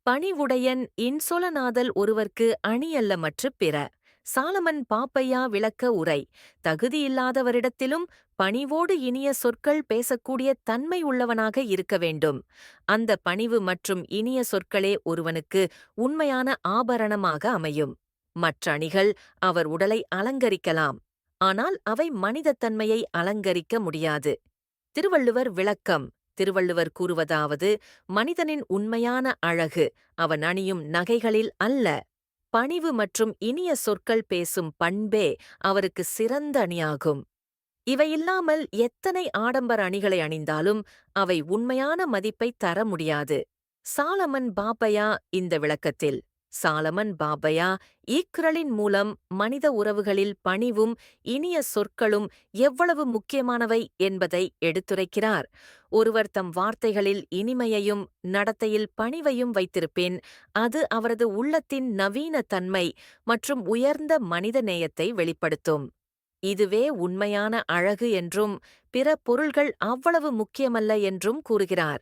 பணிவுடையன் இன்சொலனாதல் ஒருவர்க்கு அணியல்ல மற்றுப் பிற. சாலமன் பாப்பையா விளக்க உரை. தகுதியில்லாதவரிடத்திலும் பணிவோடு இனிய சொற்கள் பேசக்கூடிய தன்மை உள்ளவனாக இருக்க வேண்டும். அந்த பணிவு மற்றும் இனிய சொற்களே ஒருவனுக்கு உண்மையான ஆபரணமாக அமையும். மற்ற அணிகள் அவர் உடலை அலங்கரிக்கலாம், ஆனால் அவை மனிதத்தன்மையை அலங்கரிக்க முடியாது. திருவள்ளுவர் விளக்கம். திருவள்ளுவர் கூறுவதாவது: மனிதனின் உண்மையான அழகு அவன் அணியும் நகைகளில் அல்ல, பணிவு மற்றும் இனிய சொற்கள் பேசும் பண்பே அவருக்கு சிறந்த அணியாகும். இவையில்லாமல் எத்தனை ஆடம்பர அணிகளை அணிந்தாலும் அவை உண்மையான மதிப்பை தர முடியாது. சாலமன் பாப்பையா இந்த விளக்கத்தில். சாலமன் பாப்பையா இக்குறளின் மூலம் மனித உறவுகளில் பணிவும் இனிய சொற்களும் எவ்வளவு முக்கியமானவை என்பதை எடுத்துரைக்கிறார். ஒருவர் தம் வார்த்தைகளில் இனிமையையும் நடத்தையில் பணிவையும் வைத்திருப்பின், அது அவரது உள்ளத்தின் நவீன தன்மை மற்றும் உயர்ந்த மனித நேயத்தை வெளிப்படுத்தும். இதுவே உண்மையான அழகு என்றும் பிற பொருள்கள் அவ்வளவு முக்கியமல்ல என்றும் கூறுகிறார்.